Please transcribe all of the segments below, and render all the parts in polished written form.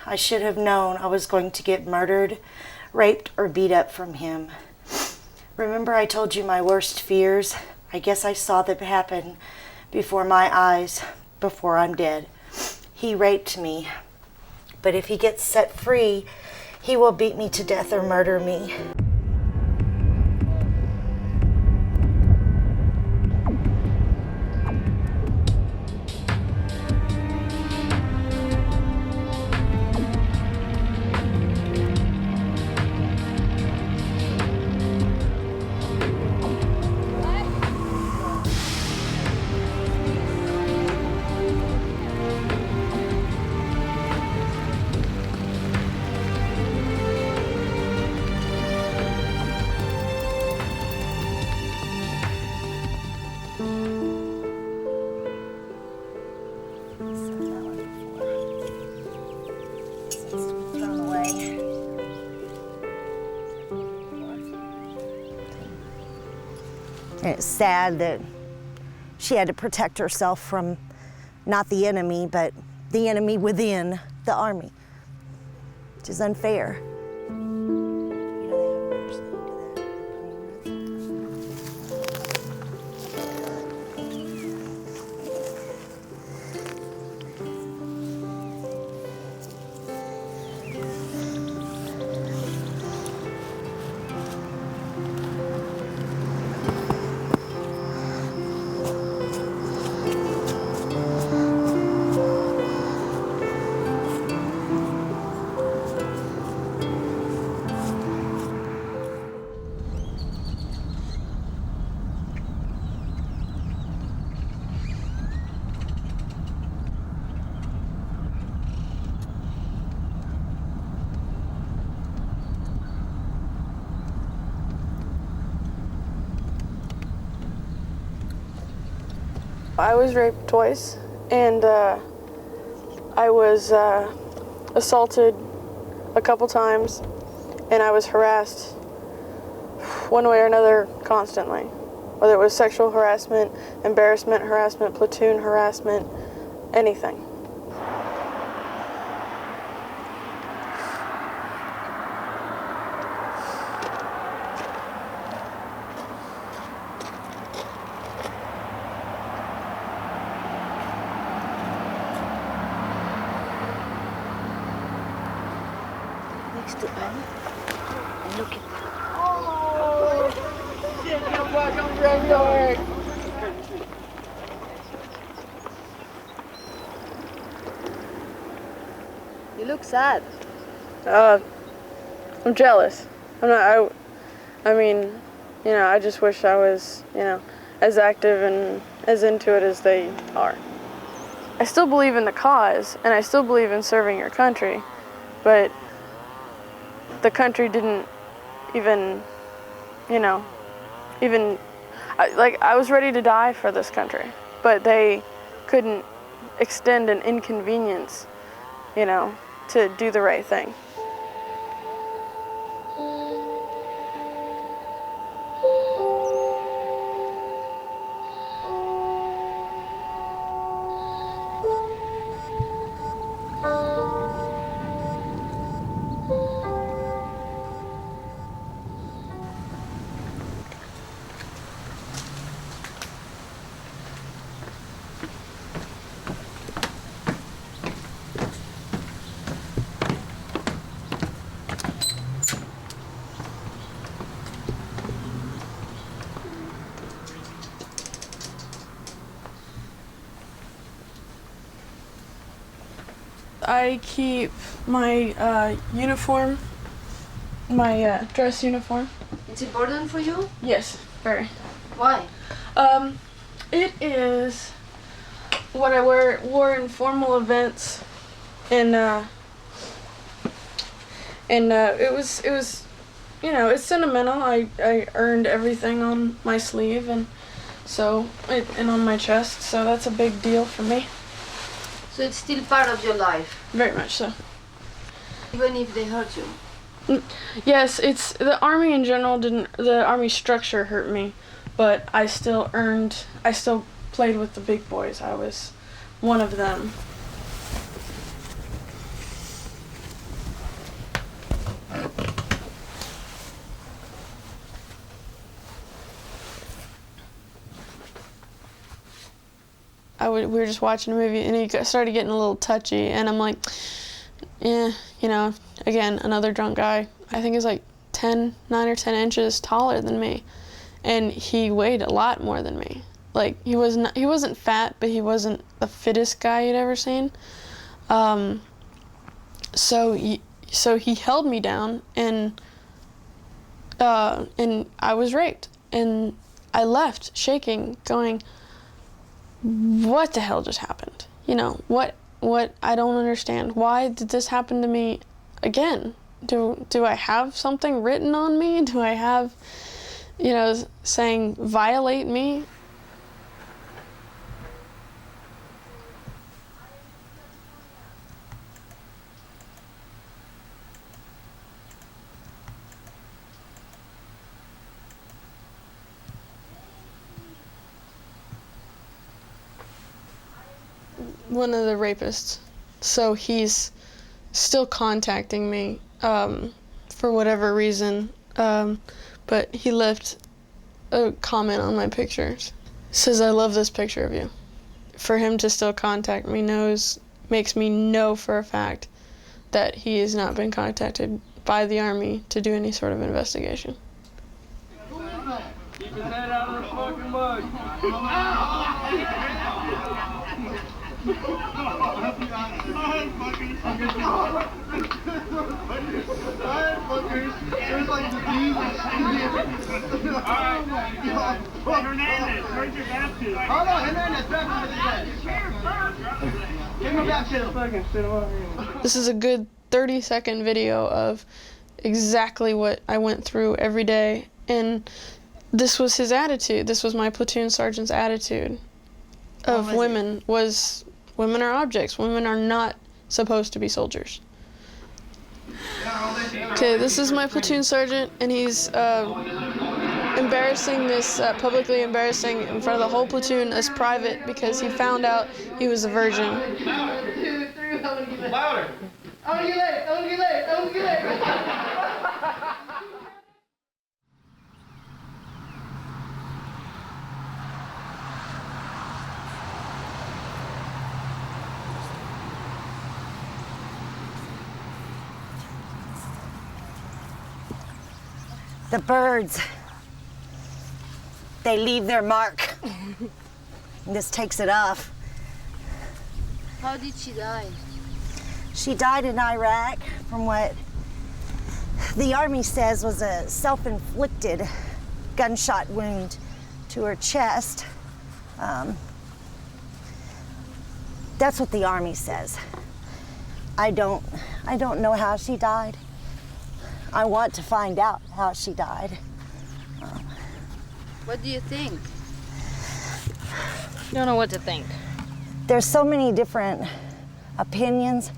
I should have known I was going to get murdered, raped, or beat up from him. Remember I told you my worst fears? I guess I saw them happen before my eyes, before I'm dead. He raped me, but if he gets set free, he will beat me to death or murder me. And it's sad that she had to protect herself from not the enemy, but the enemy within the army, which is unfair. I was raped twice, and I was assaulted a couple times, and I was harassed one way or another constantly, whether it was sexual harassment, embarrassment harassment, platoon harassment, anything. Look at Oh, shit, you're welcome, graveyard. You look sad. I'm jealous. I mean, you know, I just wish I was, you know, as active and as into it as they are. I still believe in the cause, and I still believe in serving your country, but the country didn't even, you know, I was ready to die for this country, but they couldn't extend an inconvenience, you know, to do the right thing. I keep my uniform, my dress uniform. It's important for you? Yes, very. Why? It is what I wore in formal events, and it was, you know, it's sentimental. I earned everything on my sleeve, and on my chest, so that's a big deal for me. So it's still part of your life? Very much so. Even if they hurt you? Yes, it's the army in general the army structure hurt me, but I still played with the big boys. I was one of them. we were just watching a movie, and he started getting a little touchy, and I'm like, you know, again, another drunk guy. I think he's like 9 or 10 inches taller than me, and he weighed a lot more than me. Like, he wasn't fat, but he wasn't the fittest guy you'd ever seen. So he held me down, and I was raped, and I left shaking, going, what the hell just happened? You know, what I don't understand. Why did this happen to me again? Do I have something written on me? Do I have, you know, saying violate me? One of the rapists. So he's still contacting me for whatever reason, but he left a comment on my pictures. Says, I love this picture of you. For him to still contact me makes me know for a fact that he has not been contacted by the Army to do any sort of investigation. Keep his head out of the fucking mud. Hernandez, where's your baptism? Hold on, Hernandez, give me baptism. This is a good 30-second video of exactly what I went through every day, and this was his attitude. This was my platoon sergeant's attitude of women. Was women are objects. Women are not supposed to be soldiers. Okay, this is my platoon sergeant, and he's publicly embarrassing in front of the whole platoon as private because he found out he was a virgin. 1, 2, 3, louder. I want to get laid. The birds, they leave their mark. This takes it off. How did she die? She died in Iraq from what the Army says was a self-inflicted gunshot wound to her chest. That's what the Army says. I don't know how she died. I want to find out how she died. What do you think? Don't know what to think. There's so many different opinions.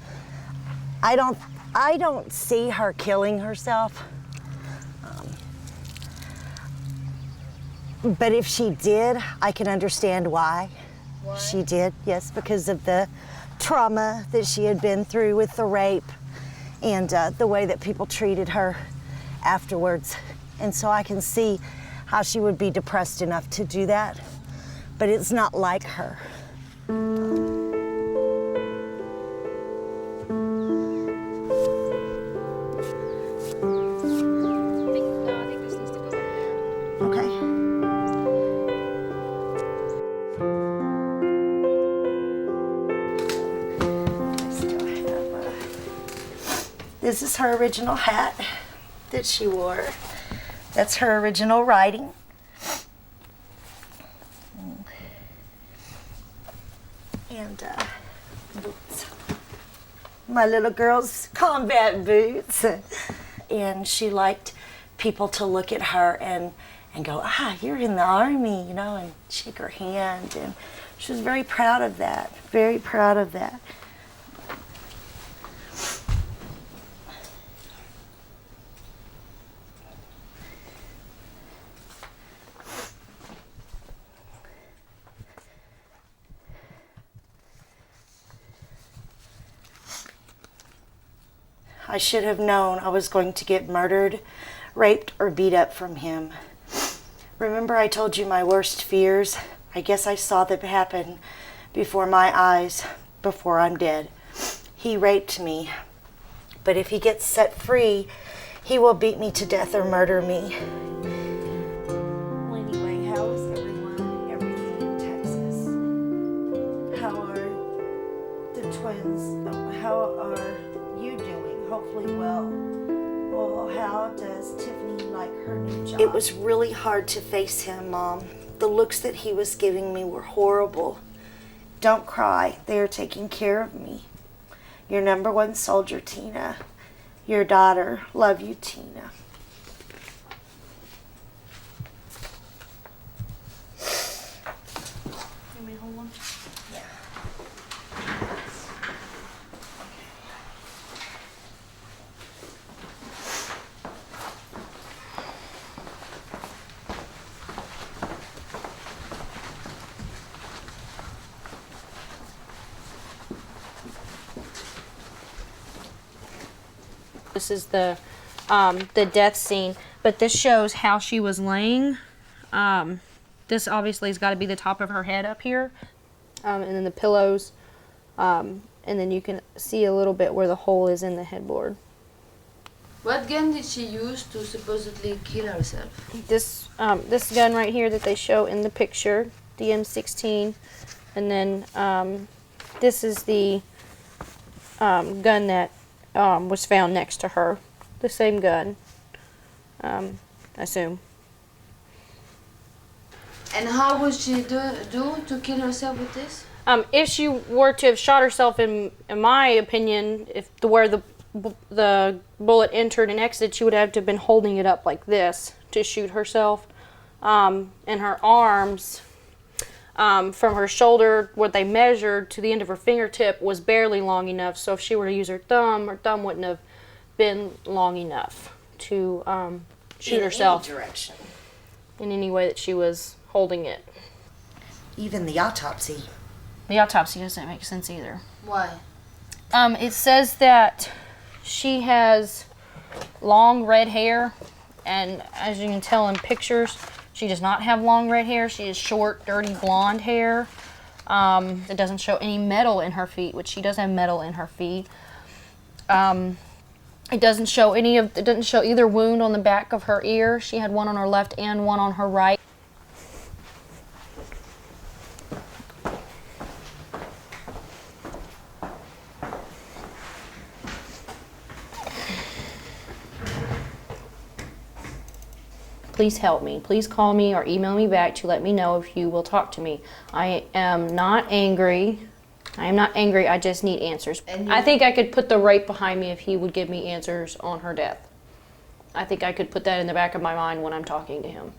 I don't see her killing herself. But if she did, I can understand why. She did, yes, because of the trauma that she had been through with the rape and the way that people treated her afterwards. And so I can see how she would be depressed enough to do that, but it's not like her. This is her original hat that she wore. That's her original writing. And boots. My little girl's combat boots. And she liked people to look at her and go, you're in the Army, you know, and shake her hand. And she was very proud of that, very proud of that. I should have known I was going to get murdered, raped, or beat up from him. Remember I told you my worst fears? I guess I saw them happen before my eyes before I'm dead. He raped me, but if he gets set free, he will beat me to death or murder me. Well, anyway, how is everyone and everything in Texas? How are the twins? How are you doing? Hopefully well. Well, how does Tiffany like her new job? It was really hard to face him, Mom. The looks that he was giving me were horrible. Don't cry. They are taking care of me. Your number one soldier, Tina. Your daughter. Love you, Tina. You may hold one? Yeah. This is the death scene, but this shows how she was laying. This obviously has got to be the top of her head up here, and then the pillows, and then you can see a little bit where the hole is in the headboard. What gun did she use to supposedly kill herself? This gun right here that they show in the picture, the M16, and then this is the gun that was found next to her, the same gun, I assume. And how would she do to kill herself with this? If she were to have shot herself, in my opinion, where the bullet entered and exited, she would have to have been holding it up like this to shoot herself. And her arms, from her shoulder, what they measured to the end of her fingertip, was barely long enough. So if she were to use her thumb wouldn't have been long enough to shoot herself In any direction. in any way that she was holding it. Even the autopsy. The autopsy doesn't make sense either. Why? It says that she has long red hair, and as you can tell in pictures, she does not have long red hair. She has short, dirty blonde hair. It doesn't show any metal in her feet, which she does have metal in her feet. It doesn't show either wound on the back of her ear. She had one on her left and one on her right. Please help me. Please call me or email me back to let me know if you will talk to me. I am not angry. I just need answers. I think I could put the rape behind me if he would give me answers on her death. I think I could put that in the back of my mind when I'm talking to him.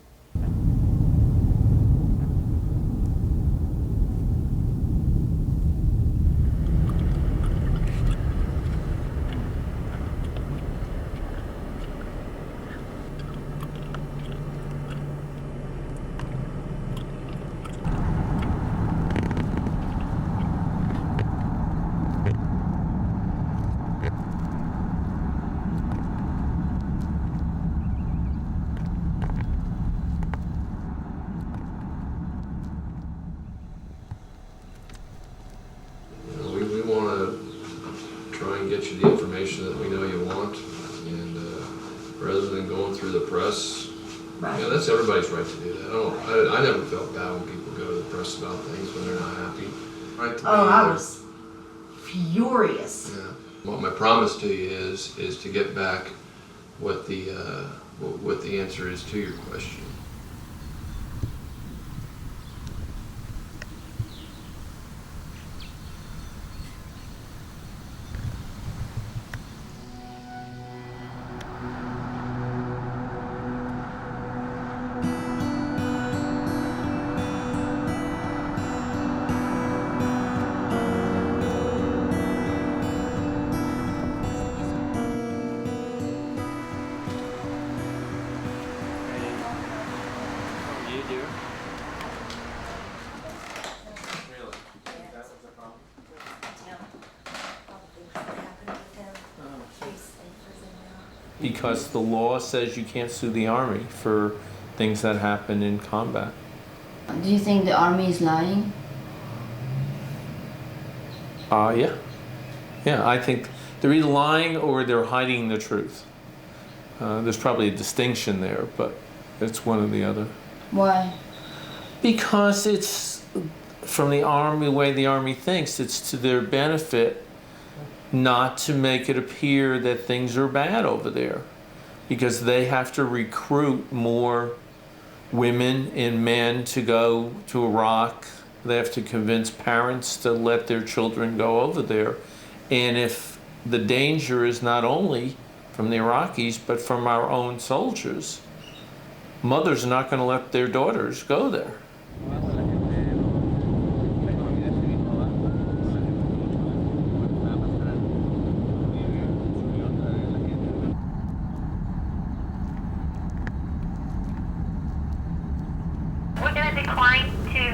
We want to try and get you the information that we know you want, and rather than going through the press, yeah, that's everybody's right to do that. I never felt bad when people go to the press about things when they're not happy. Right to I was furious. Yeah. What my promise to you is to get back what the answer is to your question. Because the law says you can't sue the Army for things that happen in combat. Do you think the army is lying? Yeah. Yeah, I think they're either lying or they're hiding the truth. There's probably a distinction there, but it's one or the other. Why? Because it's, from the Army, the way the Army thinks, it's to their benefit not to make it appear that things are bad over there. Because they have to recruit more women and men to go to Iraq. They have to convince parents to let their children go over there. And if the danger is not only from the Iraqis, but from our own soldiers, mothers are not going to let their daughters go there. We're going to decline to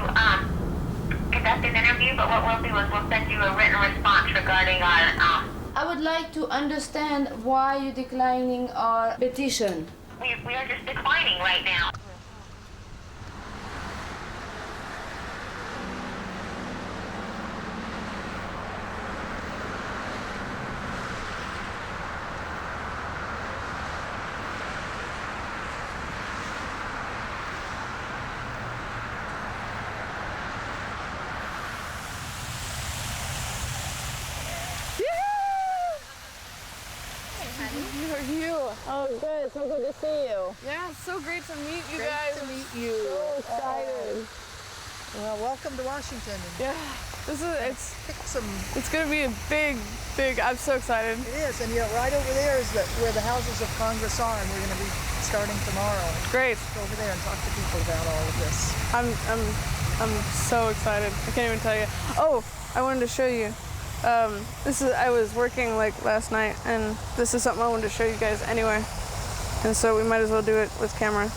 conduct an interview, but what we'll do is we'll send you a written response regarding our... I would like to understand why you're declining our petition. We are just declining right now. Oh, good. So good to see you. Yeah, it's so great to meet you guys. Great to meet you. So excited. Well, welcome to Washington. Yeah, it's gonna be a big. I'm so excited. It is, and right over there is where the Houses of Congress are, and we're going to be starting tomorrow. Great. Go over there and talk to people about all of this. I'm so excited. I can't even tell you. Oh, I wanted to show you. I was working like last night, and this is something I wanted to show you guys anyway. And so we might as well do it with camera.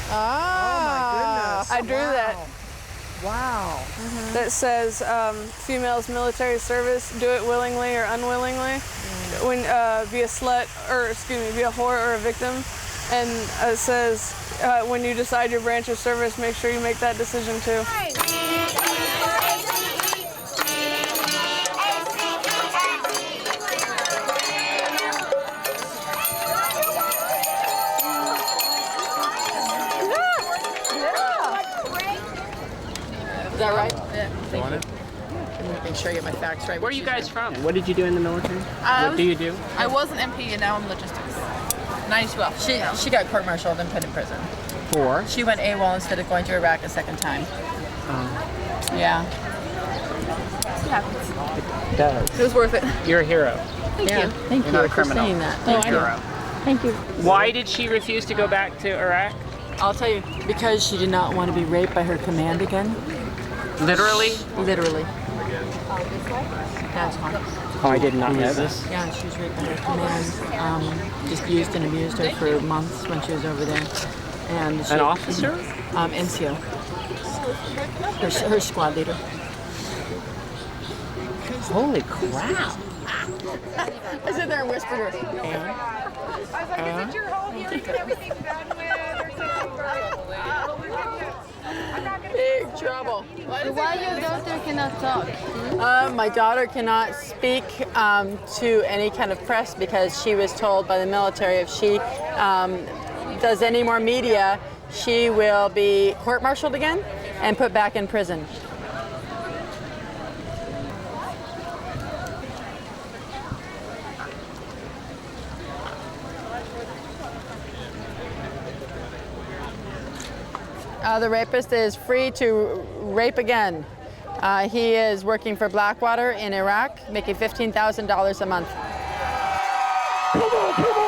Oh my goodness. I drew that. Wow. Mm-hmm. That says females military service, do it willingly or unwillingly. When be a slut, or be a whore or a victim. And it says when you decide your branch of service, make sure you make that decision too. Is that right? Yeah. Thank you. Make sure I get my facts right. Where are you guys from? What did you do in the military? What do you do? I was an MP and now I'm logistics. Nice. Well, she got court-martialed and put in prison. For? She went AWOL instead of going to Iraq a second time. Yeah. It happens. It does. It was worth it. You're a hero. Thank you. Thank You're you not a for criminal. saying that. You're a I know. hero. Thank you. Why did she refuse to go back to Iraq? I'll tell you, because she did not want to be raped by her command again. Literally? Literally. That's why. Oh, I did not know this. Yeah, she was raped by her command. Just used and abused her for months when she was over there. And she, an officer? NCO. Her squad leader. Holy crap. I sit there and whispered to her. I was like, is it your whole hearing and everything done with or something? Big trouble. Why your daughter cannot talk? My daughter cannot speak to any kind of press because she was told by the military if she does any more media, she will be court-martialed again and put back in prison. The rapist is free to rape again. He is working for Blackwater in Iraq, making $15,000 a month. Come on, come on!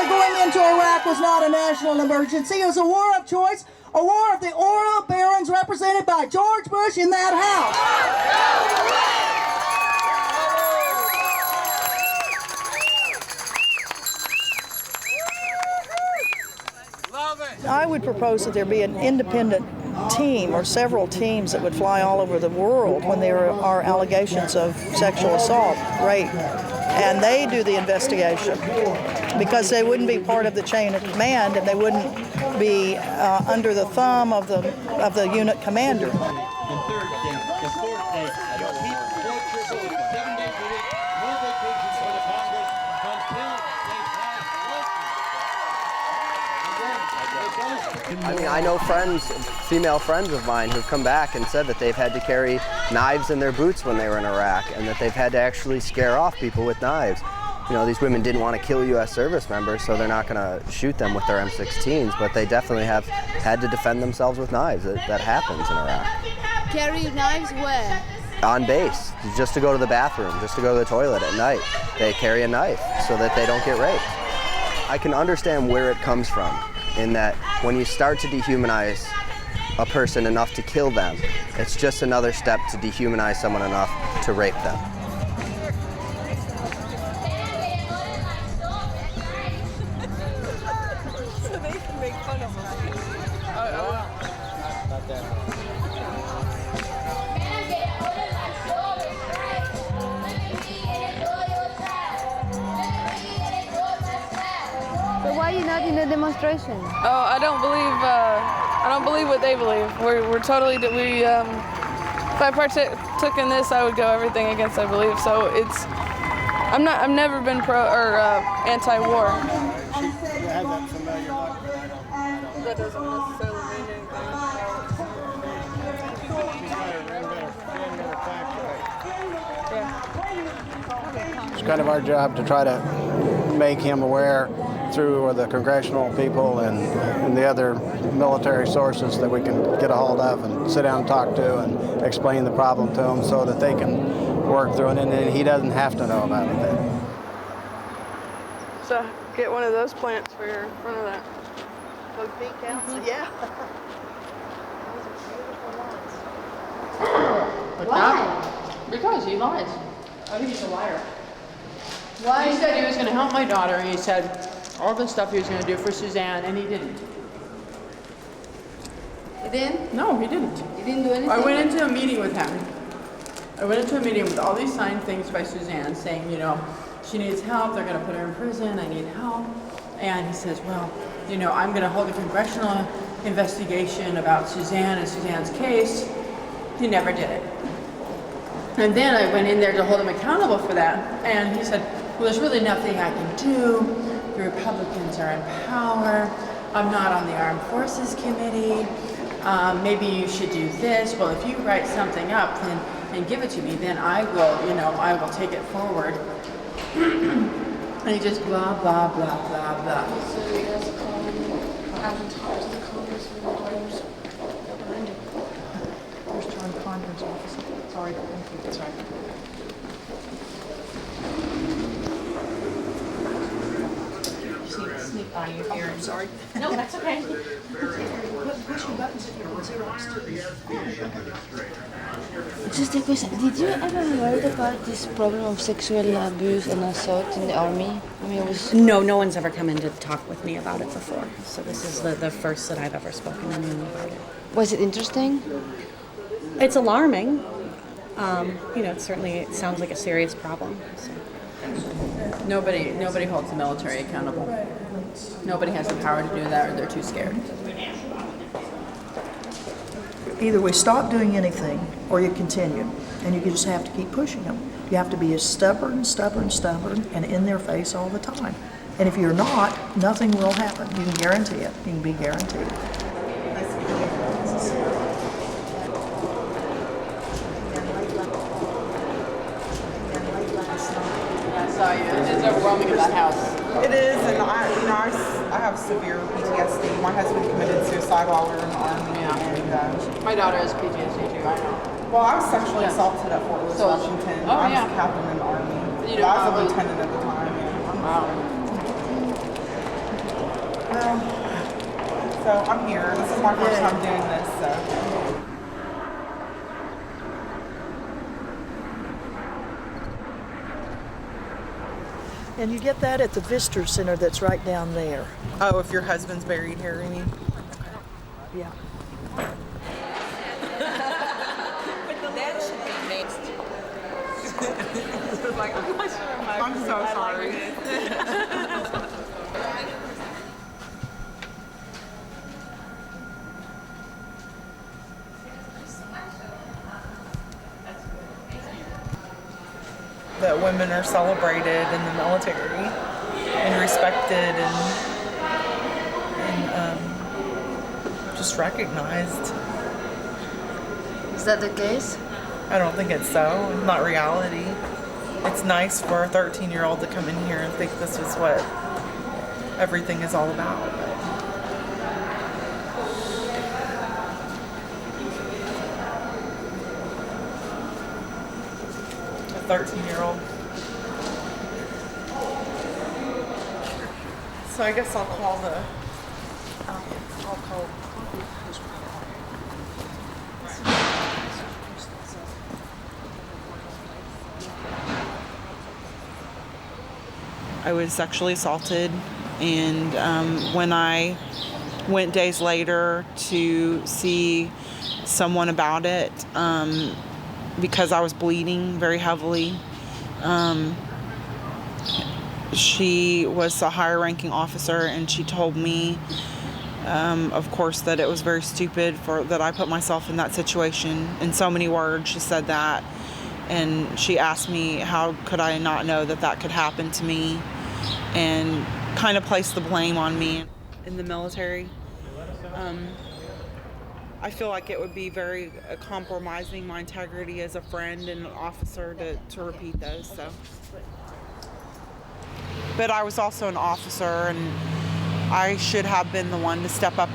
Going into Iraq was not a national emergency. It was a war of choice, a war of the oil barons represented by George Bush in that house. I would propose that there be an independent team or several teams that would fly all over the world when there are allegations of sexual assault, rape, and they do the investigation because they wouldn't be part of the chain of command and they wouldn't be under the thumb of the unit commander. I mean, I know friends, female friends of mine who've come back and said that they've had to carry knives in their boots when they were in Iraq and that they've had to actually scare off people with knives. You know, these women didn't want to kill U.S. service members, so they're not going to shoot them with their M16s, but they definitely have had to defend themselves with knives. That happens in Iraq. Carry knives where? On base, just to go to the bathroom, just to go to the toilet at night. They carry a knife so that they don't get raped. I can understand where it comes from, in that when you start to dehumanize a person enough to kill them, it's just another step to dehumanize someone enough to rape them. So they can make fun of us. So why are you not in the demonstration? Oh, I don't believe what they believe. We're totally if I partook in this, I would go everything against I believe. So I've never been pro or anti-war. That doesn't necessarily mean anything. It's kind of our job to try to make him aware through the congressional people and the other military sources that we can get a hold of and sit down and talk to and explain the problem to him so that they can work through it, and then he doesn't have to know about it. So get one of those plants for your front of that. Those pink counts? Yeah. Why? Because he lies. I think he's a liar. Why? He said he was going to help my daughter, and he said all the stuff he was going to do for Suzanne, and he didn't. He didn't? No, he didn't. He didn't do anything? I went into a meeting with him. I went into a meeting with all these signed things by Suzanne saying, you know, she needs help, they're going to put her in prison, I need help. And he says, well, you know, I'm going to hold a congressional investigation about Suzanne and Suzanne's case. He never did it. And then I went in there to hold him accountable for that, and he said, well, there's really nothing I can do. The Republicans are in power. I'm not on the Armed Forces Committee. Maybe you should do this. Well, if you write something up and give it to me, then I will, you know, I will take it forward. And he just blah, blah, blah, blah, blah. So you guys advertise the Congress for the dollars behind it. Where's John Condon's office? Sorry, sorry. Sneak by you here. I'm sorry. No, that's okay. Push your buttons if you're Just a question. Did you ever heard about this problem of sexual abuse and assault in the army? I mean, it was... No one's ever come in to talk with me about it before. So this is the first that I've ever spoken to anyone about it. Was it interesting? It's alarming. You know, it sounds like a serious problem. So. Nobody holds the military accountable. Nobody has the power to do that, or they're too scared. Either we stop doing anything or you continue, and you just have to keep pushing them. You have to be as stubborn, and in their face all the time. And if you're not, nothing will happen. You can guarantee it. You can be guaranteed. It's overwhelming in that house. It is, and I have severe PTSD. My husband committed suicide while we were in the army. Yeah. My daughter has PTSD too, I know. Well, I was sexually assaulted at Fort Lewis, Washington. Oh, I was yeah. a captain in the army. I was a lieutenant at the time. Wow. Well, so I'm here. This is my first time doing this, so. And you get that at the Visitor Center that's right down there. Oh, if your husband's buried here, you mean? Yeah. was like, I'm not sure I'm so sorry. That women are celebrated in the military and respected and just recognized. Is that the case? I don't think it's so. Not reality. It's nice for a 13-year-old to come in here and think this is what everything is all about. A 13-year-old. So I guess I'll call the. I'll call. I was sexually assaulted, and when I went days later to see someone about it, because I was bleeding very heavily, she was a higher ranking officer, and she told me, of course, that it was very stupid that I put myself in that situation. In so many words, she said that. And she asked me how could I not know that that could happen to me, and kind of placed the blame on me. In the military, I feel like it would be very compromising my integrity as a friend and an officer to repeat those. So, but I was also an officer, and I should have been the one to step up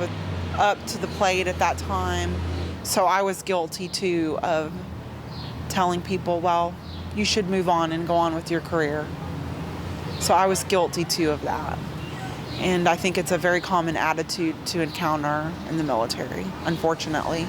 to the plate at that time. So I was guilty too of telling people, well, you should move on and go on with your career. So I was guilty too of that. And I think it's a very common attitude to encounter in the military, unfortunately.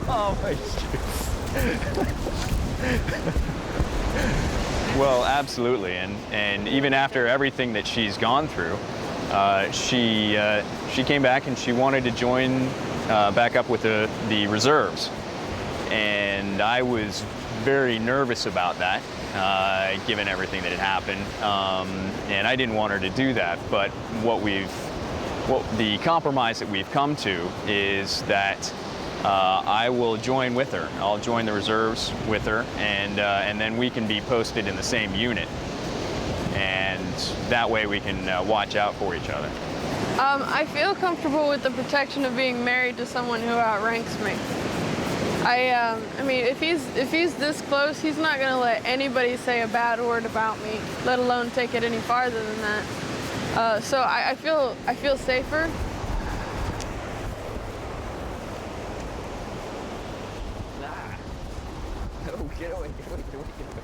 Oh, my Well, absolutely, and even after everything that she's gone through, she came back and she wanted to join back up with the reserves, and I was very nervous about that, given everything that had happened, and I didn't want her to do that. But the compromise that we've come to is that I will join with her. I'll join the reserves with her, and then we can be posted in the same unit, and that way we can watch out for each other. I feel comfortable with the protection of being married to someone who outranks me. I mean, if he's this close, he's not going to let anybody say a bad word about me, let alone take it any farther than that. So I feel safer. Oh, get away, get away, get away, get away.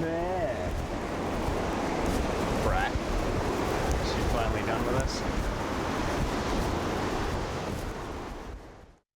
Man.